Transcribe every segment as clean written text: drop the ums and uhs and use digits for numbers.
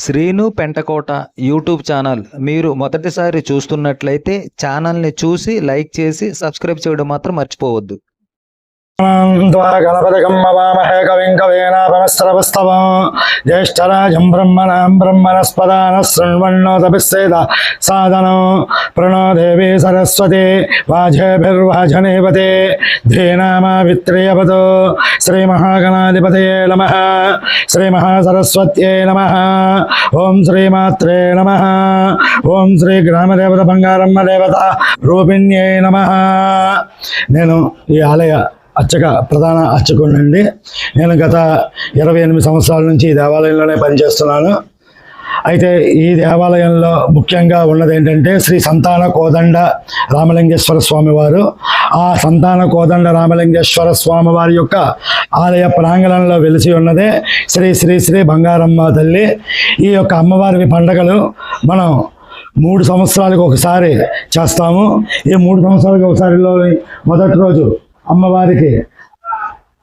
Srinu Pentakota YouTube channel మీరు మొదటిసారి చూస్తున్నట్లయితే ఛానల్ని చూసి లైక్ చేసి సబ్స్క్రైబ్ చేయడం మాత్రం మర్చిపోవద్దు. గణపతికం మవామహే కవిం కవేనాపమస్రవస్తవం జ్యేష్ఠరాజం బ్రహ్మణాం బ్రహ్మణస్పదాన శృణ్వన్నోతపిస్సేద సాధనం ప్రణో దేవి సరస్వతి వాజేభిర్వాజనేపతే ధీనామావిత్రియవతో శ్రీమహాగణాధిపతయే నమః శ్రీమహాసరస్వత్యై నమః ఓం శ్రీమాత్రే నమః ఓం శ్రీ గ్రామదేవత బంగారమ్మ దేవత రూపిణ్యై నమః. నేను ఈ ఆలయ ప్రధాన అర్చకుడినండి. నేను గత 28 సంవత్సరాల నుంచి ఈ దేవాలయంలోనే పనిచేస్తున్నాను. అయితే ఈ దేవాలయంలో ముఖ్యంగా ఉన్నది ఏంటంటే శ్రీ సంతాన కోదండ రామలింగేశ్వర స్వామివారు. ఆ సంతాన కోదండ రామలింగేశ్వర స్వామివారి యొక్క ఆలయ ప్రాంగణంలో వెలిసి ఉన్నదే శ్రీ శ్రీ శ్రీ బంగారమ్మ తల్లి. ఈ యొక్క అమ్మవారి పండగలు మనం 3 సంవత్సరాలకు ఒకసారి చేస్తాము. ఈ 3 సంవత్సరాలకు ఒకసారిలో మొదటి రోజు అమ్మవారికి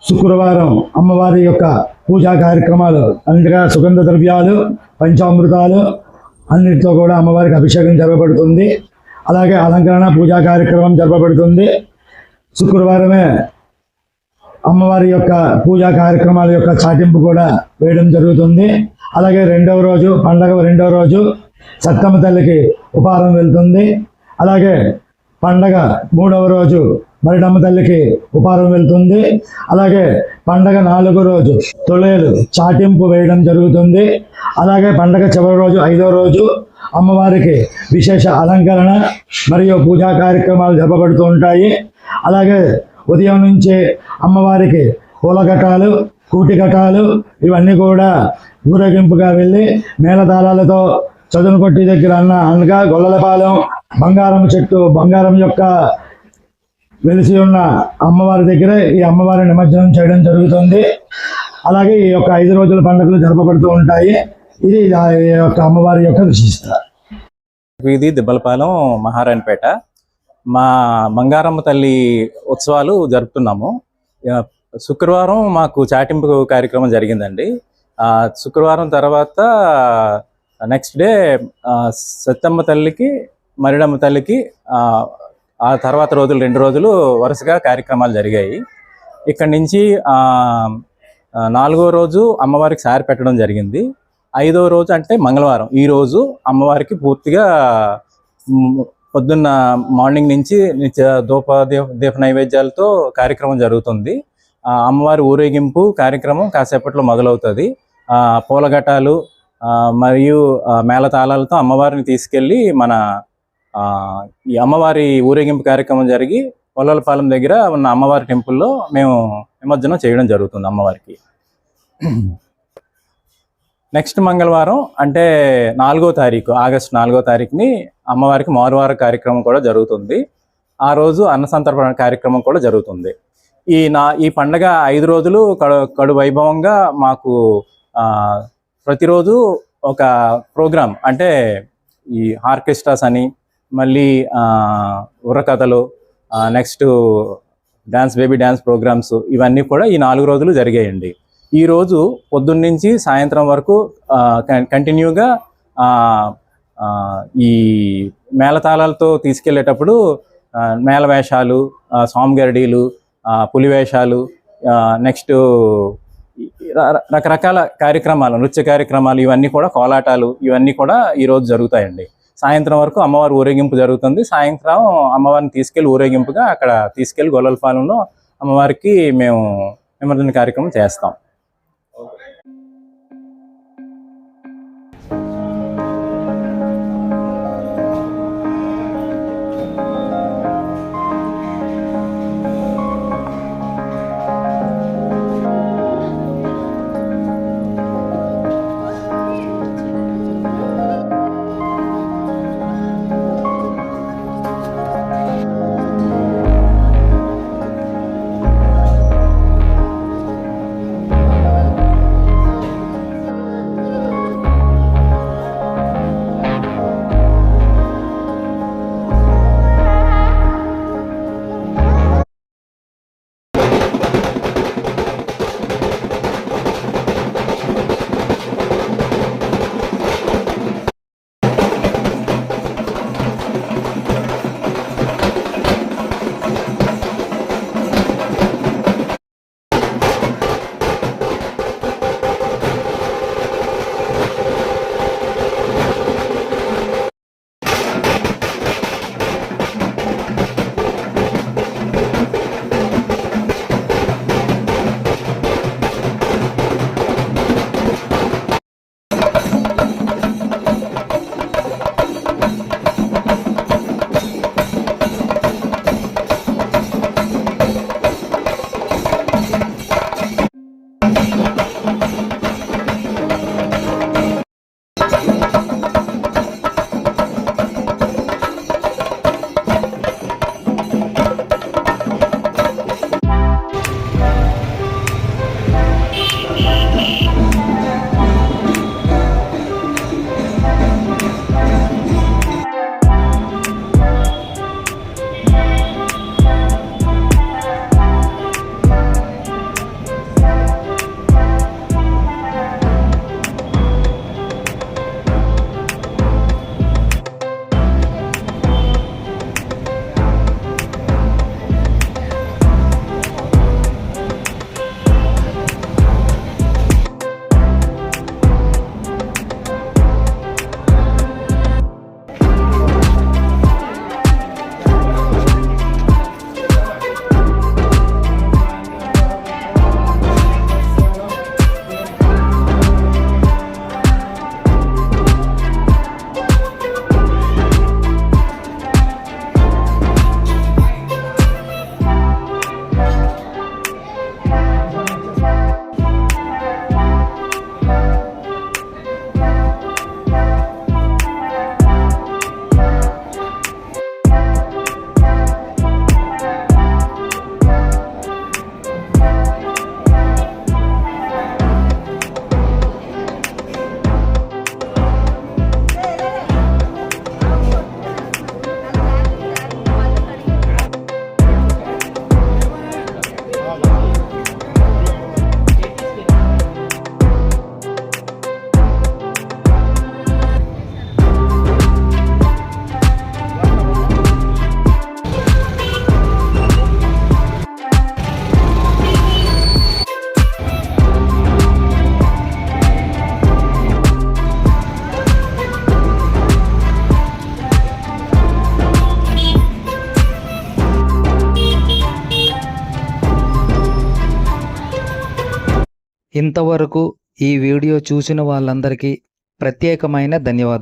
శుక్రవారం అమ్మవారి యొక్క పూజా కార్యక్రమాలు అన్నిటిగా సుగంధ ద్రవ్యాలు పంచామృతాలు అన్నిటితో కూడా అమ్మవారికి అభిషేకం జరగబడుతుంది. అలాగే అలంకరణ పూజా కార్యక్రమం జరపబడుతుంది. శుక్రవారమే అమ్మవారి యొక్క పూజా కార్యక్రమాల యొక్క చాటింపు కూడా వేయడం జరుగుతుంది. అలాగే పండగ రెండవ రోజు సత్తమ్మ తల్లికి ఉపారం వెళ్తుంది. అలాగే పండగ 3వ రోజు మరిడమ్మ తల్లికి ఉపారం వెళ్తుంది. అలాగే పండగ 4వ రోజు తొలేలు చాటింపు వేయడం జరుగుతుంది. అలాగే పండగ చివరి రోజు 5వ రోజు అమ్మవారికి విశేష అలంకరణ మరియు పూజా కార్యక్రమాలు జరపబడుతూ ఉంటాయి. అలాగే ఉదయం నుంచి అమ్మవారికి పూలఘటాలు కూటిఘటాలు ఇవన్నీ కూడా ఊరేగింపుగా వెళ్ళి మేళతాళాలతో చదును కొట్టి దగ్గర అనగా గొల్లలపాలెం బంగారం యొక్క వెలిసి ఉన్న అమ్మవారి దగ్గర ఈ అమ్మవారి నిమజ్జనం చేయడం జరుగుతుంది. అలాగే ఈ యొక్క 5 రోజుల పండుగలు జరపబడుతూ ఉంటాయి. ఇది ఈ యొక్క అమ్మవారి యొక్క విశిష్టత. ఇది దిబ్బలపాలెం మహారాణిపేట. మా బంగారమ్మ తల్లి ఉత్సవాలు జరుపుతున్నాము. శుక్రవారం మాకు చాటింపు కార్యక్రమం జరిగిందండి. శుక్రవారం తర్వాత నెక్స్ట్ డే సత్తమ్మ తల్లికి మరిడమ్మ తల్లికి ఆ తర్వాత 2 రోజులు వరుసగా కార్యక్రమాలు జరిగాయి. ఇక్కడి నుంచి 4వ రోజు అమ్మవారికి సారి పెట్టడం జరిగింది. 5వ రోజు అంటే మంగళవారం ఈ రోజు అమ్మవారికి పూర్తిగా పొద్దున్న మార్నింగ్ నుంచి దీప నైవేద్యాలతో కార్యక్రమం జరుగుతుంది. అమ్మవారి ఊరేగింపు కార్యక్రమం కాసేపట్లో మొదలవుతుంది. పూలఘటాలు మరియు మేళతాళాలతో అమ్మవారిని తీసుకెళ్ళి ఈ అమ్మవారి ఊరేగింపు కార్యక్రమం జరిగి కొల్లలపాలెం దగ్గర ఉన్న అమ్మవారి టెంపుల్లో మేము నిమజ్జనం చేయడం జరుగుతుంది అమ్మవారికి. నెక్స్ట్ మంగళవారం అంటే 4వ తారీఖు ఆగస్టు 4వ తారీఖుని అమ్మవారికి మారువార కార్యక్రమం కూడా జరుగుతుంది. ఆ రోజు అన్నసంతర్పణ కార్యక్రమం కూడా జరుగుతుంది. ఈ పండగ 5 రోజులు కడు వైభవంగా మాకు ప్రతిరోజు ఒక ప్రోగ్రాం అంటే ఈ ఆర్కెస్ట్రాస్ అని మళ్ళీ ఉర్రకథలు నెక్స్ట్ బేబీ డ్యాన్స్ ప్రోగ్రామ్స్ ఇవన్నీ కూడా ఈ 4 రోజులు జరిగాయండి. ఈరోజు పొద్దున్నుంచి సాయంత్రం వరకు కంటిన్యూగా ఈ మేళతాళాలతో తీసుకెళ్లేటప్పుడు మేళవేషాలు స్వామిగరడీలు పులివేషాలు నెక్స్ట్ రకరకాల కార్యక్రమాలు నృత్య కార్యక్రమాలు ఇవన్నీ కూడా కోలాటాలు ఇవన్నీ కూడా ఈరోజు జరుగుతాయండి. సాయంత్రం వరకు అమ్మవారి ఊరేగింపు జరుగుతుంది. సాయంత్రం అమ్మవారిని తీసుకెళ్లి ఊరేగింపుగా అక్కడ తీసుకెళ్లి గొల్లలపాలెంలో అమ్మవారికి మేము నిమజ్జన కార్యక్రమం చేస్తాం. ఇంతవరకు ఈ వీడియో చూసిన వాళ్ళందరికీ ప్రత్యేకమైన ధన్యవాదాలు.